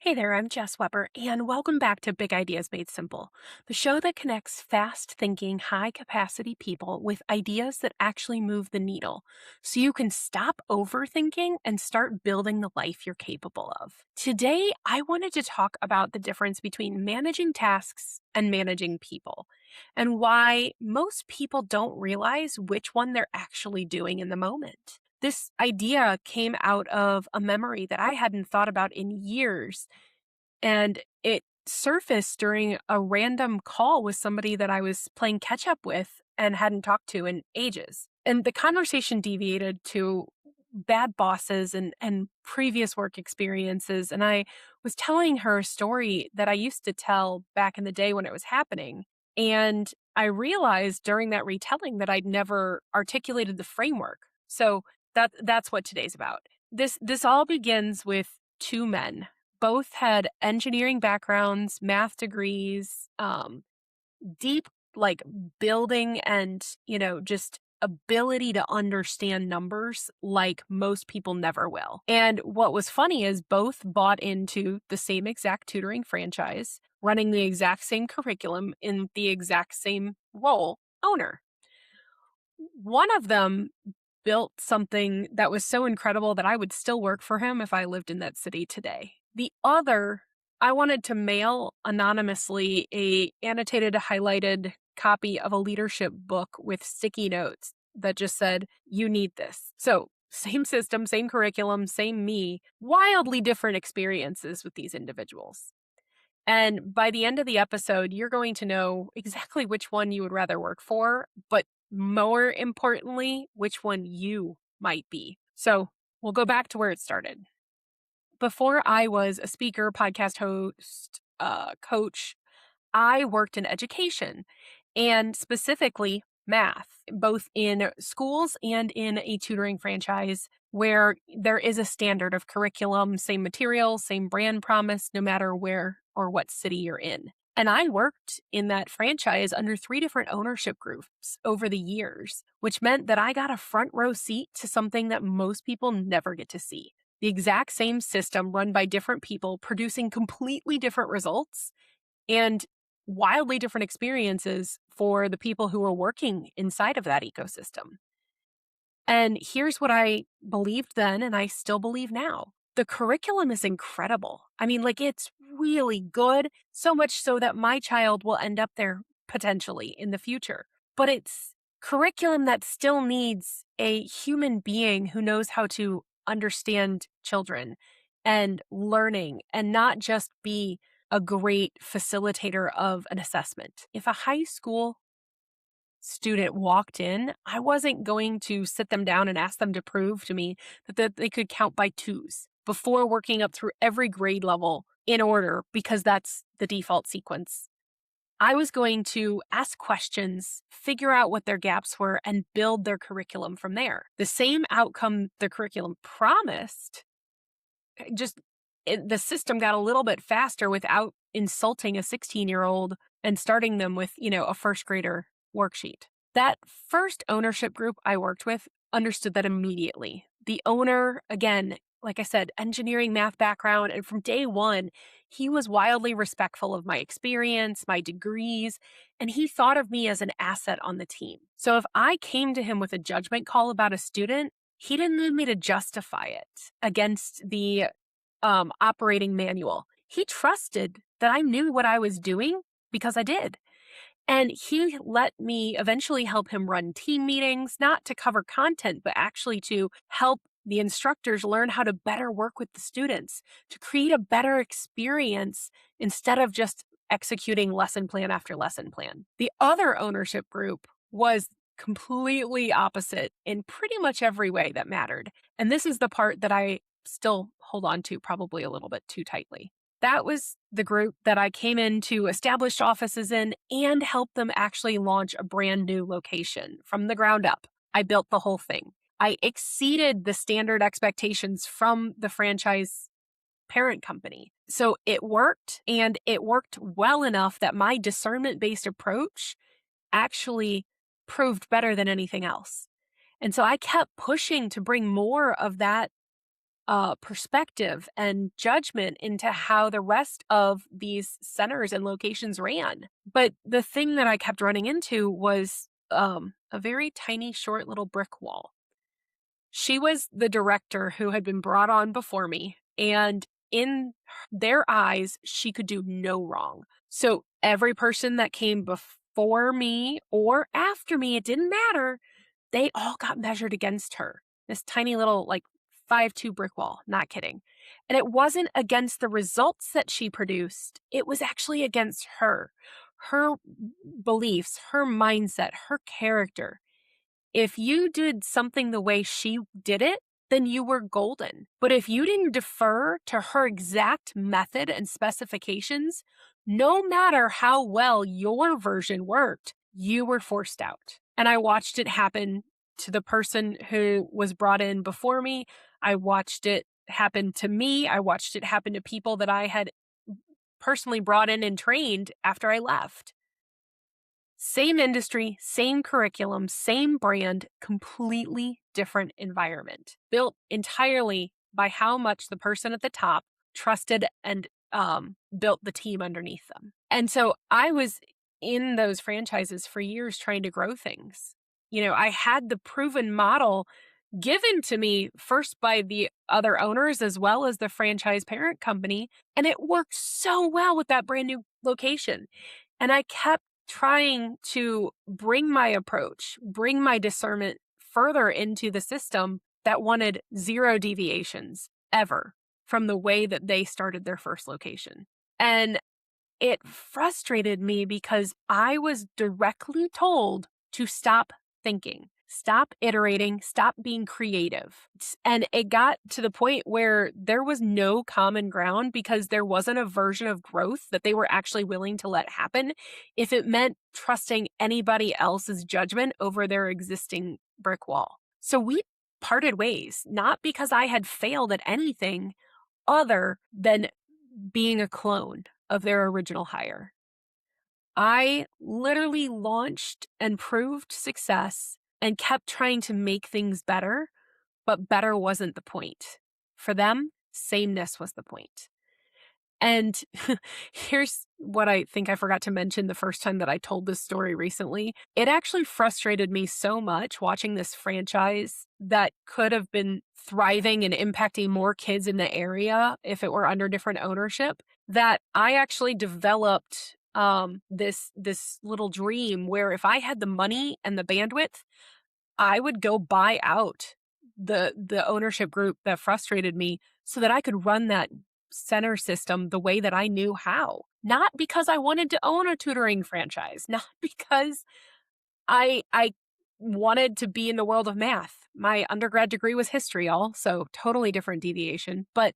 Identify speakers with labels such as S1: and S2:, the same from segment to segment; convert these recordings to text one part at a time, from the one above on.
S1: Hey there, I'm Jess Weber, and welcome back to Big Ideas Made Simple, the show that connects fast thinking, high capacity people with ideas that actually move the needle so you can stop overthinking and start building the life you're capable of. Today, I wanted to talk about the difference between managing tasks and managing people, and why most people don't realize which one they're actually doing in the moment. This idea came out of a memory that I hadn't thought about in years, and it surfaced during a random call with somebody that I was playing catch up with and hadn't talked to in ages. And the conversation deviated to bad bosses and previous work experiences. And I was telling her a story that I used to tell back in the day when it was happening. And I realized during that retelling that I'd never articulated the framework. So that's what today's about. This all begins with two men. Both had engineering backgrounds, math degrees, deep like building and, just ability to understand numbers like most people never will. And what was funny is both bought into the same exact tutoring franchise, running the exact same curriculum in the exact same role, owner. One of them built something that was so incredible that I would still work for him if I lived in that city today. The other, I wanted to mail anonymously a annotated, highlighted copy of a leadership book with sticky notes that just said, "You need this." So, same system, same curriculum, same me, wildly different experiences with these individuals. And by the end of the episode, you're going to know exactly which one you would rather work for, but more importantly, which one you might be. So we'll go back to where it started. Before I was a speaker, podcast host, coach, I worked in education and specifically math, both in schools and in a tutoring franchise where there is a standard of curriculum, same material, same brand promise, no matter where or what city you're in. And I worked in that franchise under three different ownership groups over the years, which meant that I got a front row seat to something that most people never get to see. The exact same system run by different people producing completely different results and wildly different experiences for the people who are working inside of that ecosystem. And here's what I believed then, and I still believe now. The curriculum is incredible. I mean, like, it's really good, so much so that my child will end up there potentially in the future. But it's curriculum that still needs a human being who knows how to understand children and learning and not just be a great facilitator of an assessment. If a high school student walked in, I wasn't going to sit them down and ask them to prove to me that they could count by twos before working up through every grade level in order because that's the default sequence. I was going to ask questions, figure out what their gaps were, and build their curriculum from there. The same outcome the curriculum promised, just the system got a little bit faster without insulting a 16-year-old and starting them with, a first grader worksheet. That first ownership group I worked with understood that immediately. The owner, again, like I said, engineering math background. And from day one, he was wildly respectful of my experience, my degrees, and he thought of me as an asset on the team. So if I came to him with a judgment call about a student, he didn't need me to justify it against the operating manual. He trusted that I knew what I was doing because I did. And he let me eventually help him run team meetings, not to cover content, but actually to help the instructors learn how to better work with the students, to create a better experience instead of just executing lesson plan after lesson plan. The other ownership group was completely opposite in pretty much every way that mattered. And this is the part that I still hold on to probably a little bit too tightly. That was the group that I came into established offices in and helped them actually launch a brand new location from the ground up. I built the whole thing. I exceeded the standard expectations from the franchise parent company. So it worked, and it worked well enough that my discernment-based approach actually proved better than anything else. And so I kept pushing to bring more of that perspective and judgment into how the rest of these centers and locations ran. But the thing that I kept running into was a very tiny, short little brick wall. She was the director who had been brought on before me, and in their eyes, she could do no wrong. So every person that came before me or after me, it didn't matter, they all got measured against her. This tiny little, like, 5'2" brick wall, not kidding. And it wasn't against the results that she produced, it was actually against her. Her beliefs, her mindset, her character. If you did something the way she did it, then you were golden. But if you didn't defer to her exact method and specifications, no matter how well your version worked, you were forced out. And I watched it happen to the person who was brought in before me. I watched it happen to me. I watched it happen to people that I had personally brought in and trained after I left. Same industry, same curriculum, same brand, completely different environment, built entirely by how much the person at the top trusted and built the team underneath them. And so I was in those franchises for years trying to grow things. I had the proven model given to me first by the other owners as well as the franchise parent company, and it worked so well with that brand new location. And I kept trying to bring my approach, bring my discernment further into the system that wanted zero deviations ever from the way that they started their first location. And it frustrated me because I was directly told to stop thinking, stop iterating, stop being creative. And it got to the point where there was no common ground because there wasn't a version of growth that they were actually willing to let happen if it meant trusting anybody else's judgment over their existing brick wall. So we parted ways, not because I had failed at anything other than being a clone of their original hire. I literally launched and proved success and kept trying to make things better, but better wasn't the point. For them, sameness was the point. And here's what I think I forgot to mention the first time that I told this story recently. It actually frustrated me so much watching this franchise that could have been thriving and impacting more kids in the area if it were under different ownership, that I actually developed this little dream where if I had the money and the bandwidth, I would go buy out the ownership group that frustrated me so that I could run that center system the way that I knew how. Not because I wanted to own a tutoring franchise, not because I wanted to be in the world of math. My undergrad degree was history, also totally different deviation, but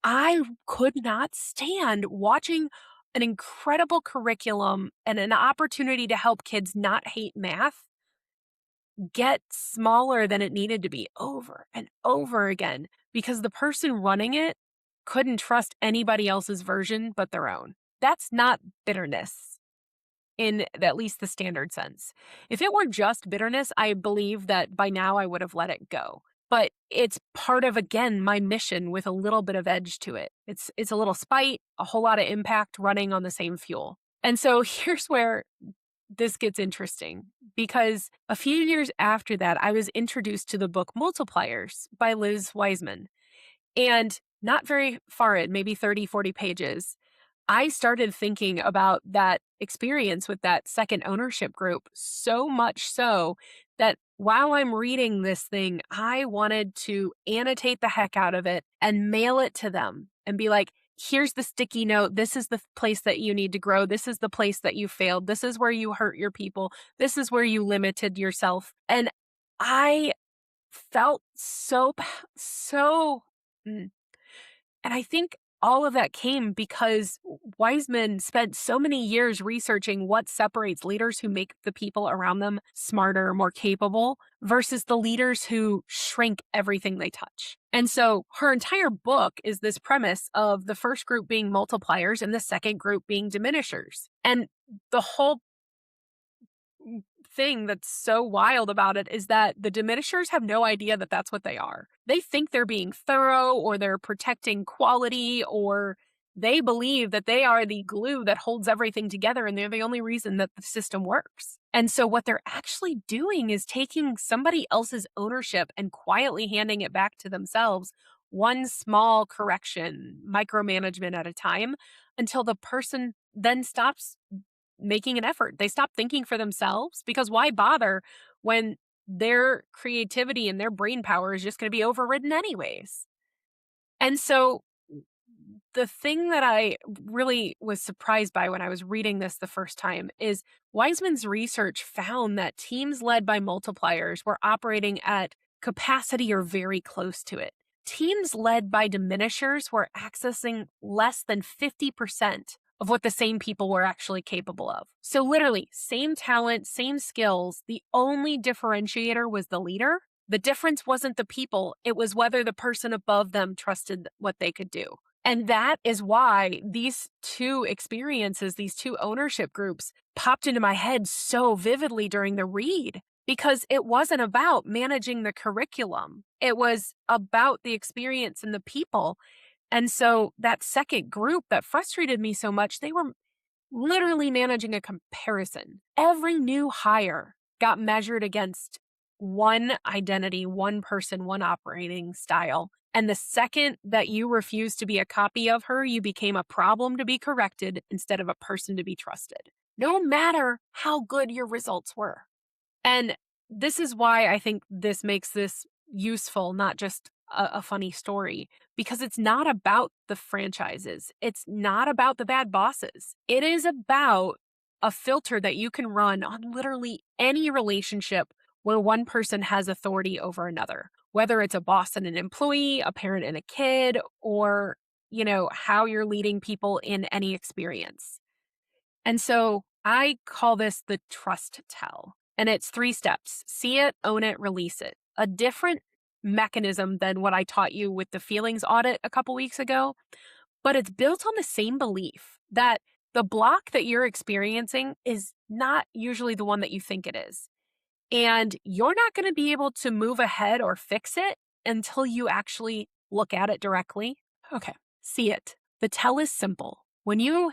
S1: I could not stand watching an incredible curriculum and an opportunity to help kids not hate math get smaller than it needed to be over and over again because the person running it couldn't trust anybody else's version but their own. That's not bitterness in at least the standard sense. If it were just bitterness, I believe that by now I would have let it go. But it's part of, again, my mission with a little bit of edge to it. It's a little spite, a whole lot of impact running on the same fuel. And so here's where this gets interesting because a few years after that, I was introduced to the book Multipliers by Liz Wiseman. And not very far in, maybe 30, 40 pages, I started thinking about that experience with that second ownership group so much so that while I'm reading this thing, I wanted to annotate the heck out of it and mail it to them and be like, here's the sticky note. This is the place that you need to grow. This is the place that you failed. This is where you hurt your people. This is where you limited yourself. And I felt so, mm, and I think all of that came because Wiseman spent so many years researching what separates leaders who make the people around them smarter, more capable, versus the leaders who shrink everything they touch. And so her entire book is this premise of the first group being multipliers and the second group being diminishers. And the whole thing that's so wild about it is that the diminishers have no idea that that's what they are. They think they're being thorough or they're protecting quality, or they believe that they are the glue that holds everything together and they're the only reason that the system works. And so what they're actually doing is taking somebody else's ownership and quietly handing it back to themselves, one small correction, micromanagement at a time, until the person then stops making an effort. They stop thinking for themselves, because why bother when their creativity and their brain power is just going to be overridden anyways? And so the thing that I really was surprised by when I was reading this the first time is Wiseman's research found that teams led by multipliers were operating at capacity or very close to it. Teams led by diminishers were accessing less than 50% of what the same people were actually capable of. So literally, same talent, same skills. The only differentiator was the leader. The difference wasn't the people. It was whether the person above them trusted what they could do. And that is why these two experiences, these two ownership groups, popped into my head so vividly during the read, because it wasn't about managing the curriculum. It was about the experience and the people. And so that second group that frustrated me so much, they were literally managing a comparison. Every new hire got measured against one identity, one person, one operating style. And the second that you refused to be a copy of her, you became a problem to be corrected instead of a person to be trusted, no matter how good your results were. And this is why I think this makes this useful, not just a funny story, because it's not about the franchises. It's not about the bad bosses. It is about a filter that you can run on literally any relationship where one person has authority over another, whether it's a boss and an employee, a parent and a kid, or, how you're leading people in any experience. And so I call this the trust tell. And it's 3 steps: see it, own it, release it. A different mechanism than what I taught you with the feelings audit a couple weeks ago, but it's built on the same belief that the block that you're experiencing is not usually the one that you think it is. And you're not going to be able to move ahead or fix it until you actually look at it directly. Okay, see it. The tell is simple. When you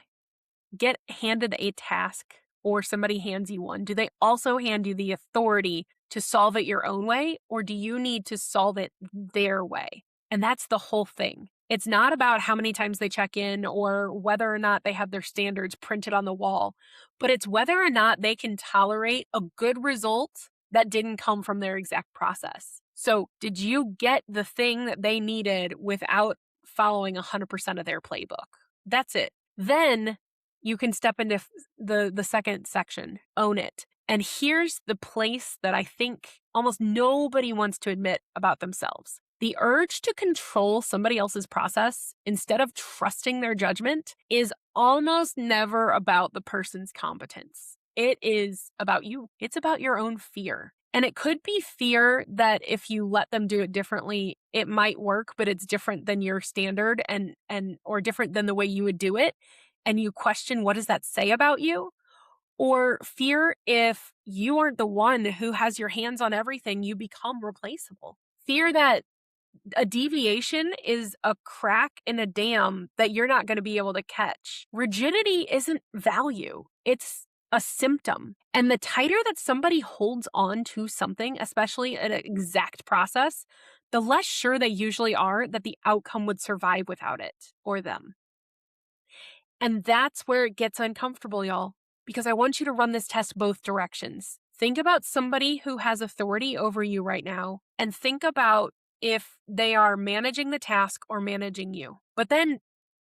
S1: get handed a task or somebody hands you one, do they also hand you the authority to solve it your own way, or do you need to solve it their way? And that's the whole thing. It's not about how many times they check in or whether or not they have their standards printed on the wall, but it's whether or not they can tolerate a good result that didn't come from their exact process. So did you get the thing that they needed without following 100% of their playbook? That's it. Then you can step into the second section, own it. And here's the place that I think almost nobody wants to admit about themselves. The urge to control somebody else's process instead of trusting their judgment is almost never about the person's competence. It is about you. It's about your own fear. And it could be fear that if you let them do it differently, it might work, but it's different than your standard and or different than the way you would do it. And you question, what does that say about you? Or fear if you aren't the one who has your hands on everything, you become replaceable. Fear that a deviation is a crack in a dam that you're not going to be able to catch. Rigidity isn't value. It's a symptom. And the tighter that somebody holds on to something, especially an exact process, the less sure they usually are that the outcome would survive without it or them. And that's where it gets uncomfortable, y'all, because I want you to run this test both directions. Think about somebody who has authority over you right now, and think about if they are managing the task or managing you. But then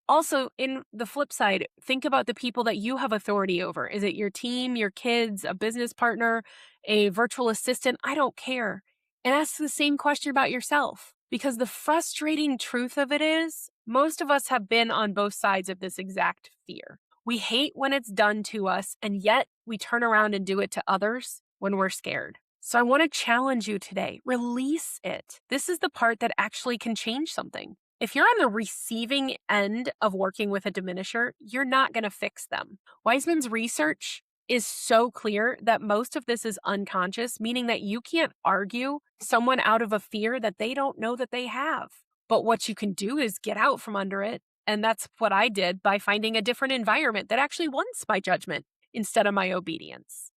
S1: also, in the flip side, think about the people that you have authority over. Is it your team, your kids, a business partner, a virtual assistant? I don't care. And ask the same question about yourself. Because the frustrating truth of it is, most of us have been on both sides of this exact fear. We hate when it's done to us, and yet we turn around and do it to others when we're scared. So I want to challenge you today. Release it. This is the part that actually can change something. If you're on the receiving end of working with a diminisher, you're not going to fix them. Wiseman's research is so clear that most of this is unconscious, meaning that you can't argue someone out of a fear that they don't know that they have. But what you can do is get out from under it. And that's what I did by finding a different environment that actually wants my judgment instead of my obedience.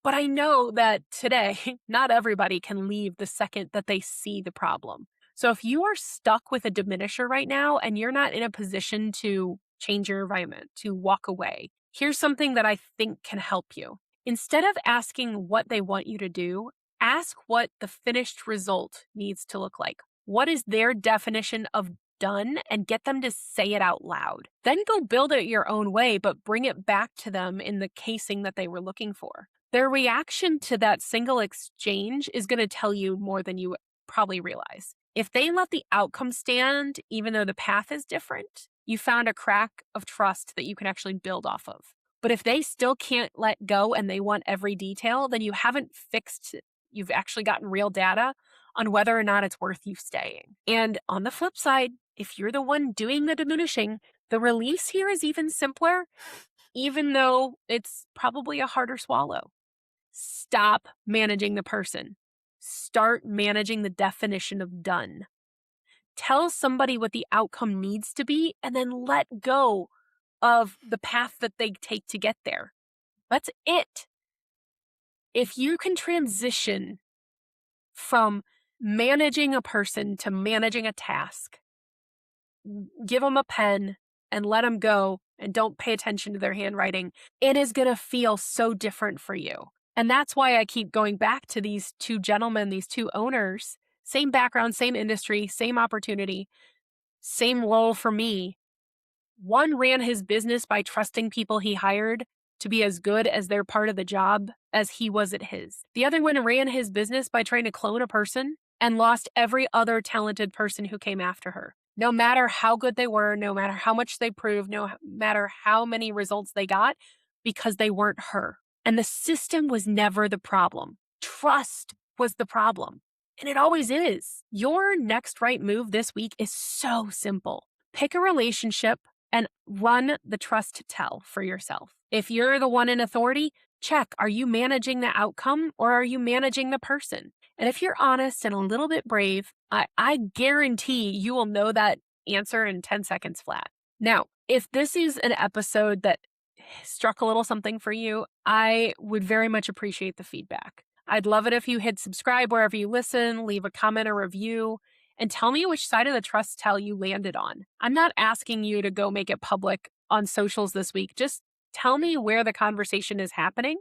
S1: But I know that today, not everybody can leave the second that they see the problem. So if you are stuck with a diminisher right now and you're not in a position to change your environment, to walk away, here's something that I think can help you. Instead of asking what they want you to do, ask what the finished result needs to look like. What is their definition of done, and get them to say it out loud? Then go build it your own way, but bring it back to them in the casing that they were looking for. Their reaction to that single exchange is going to tell you more than you probably realize. If they let the outcome stand, even though the path is different, you found a crack of trust that you can actually build off of. But if they still can't let go and they want every detail, then you haven't fixed it. You've actually gotten real data on whether or not it's worth you staying. And on the flip side, if you're the one doing the diminishing, the release here is even simpler, even though it's probably a harder swallow. Stop managing the person. Start managing the definition of done. Tell somebody what the outcome needs to be and then let go of the path that they take to get there. That's it. If you can transition from managing a person to managing a task, give them a pen and let them go and don't pay attention to their handwriting, it is going to feel so different for you. And that's why I keep going back to these two gentlemen, these two owners, same background, same industry, same opportunity, same role for me. One ran his business by trusting people he hired to be as good as their part of the job as he was at his. The other one ran his business by trying to clone a person and lost every other talented person who came after her. No matter how good they were, no matter how much they proved, no matter how many results they got, because they weren't her. And the system was never the problem. Trust was the problem. And it always is. Your next right move this week is so simple. Pick a relationship and run the trust tell for yourself. If you're the one in authority, check, are you managing the outcome or are you managing the person? And if you're honest and a little bit brave, I guarantee you will know that answer in 10 seconds flat. Now, if this is an episode that struck a little something for you, I would very much appreciate the feedback. I'd love it if you hit subscribe wherever you listen, leave a comment or review, and tell me which side of the trust tell you landed on. I'm not asking you to go make it public on socials this week. Just tell me where the conversation is happening,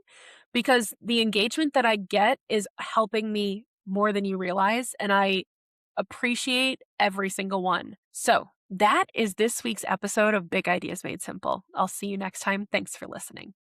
S1: because the engagement that I get is helping me more than you realize, and I appreciate every single one. So that is this week's episode of Big Ideas Made Simple. I'll see you next time. Thanks for listening.